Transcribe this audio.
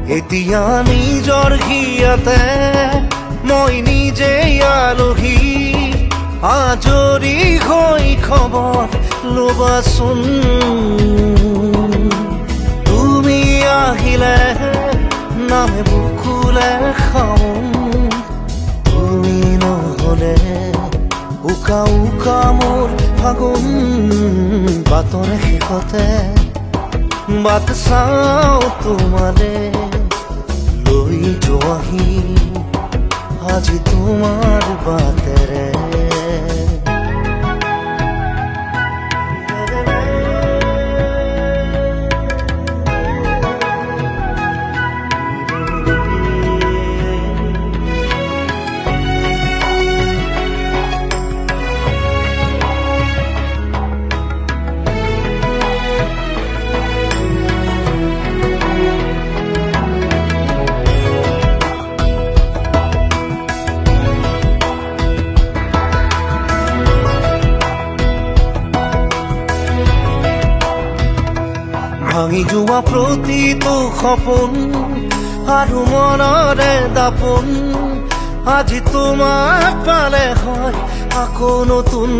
এতিয়া নিজৰ হিয়াতে মই নিজেই আলহী আজৰি হৈ খবৰ ল'বাচোন তুমি আহিলে নামে বুকুলে খাওঁ তুমি নহ'লে উকা উকা মোৰ ফাগুন বাটৰ শেষতে বাট চাওঁ তোমালে লৈ যোৱাহি আজি তোমাৰ বাটেৰে ভাঙি যোৱা প্ৰতিটো সপোন আৰু মনৰে দাপোন আজি তোমাক পালে হয় আকৌ নতুন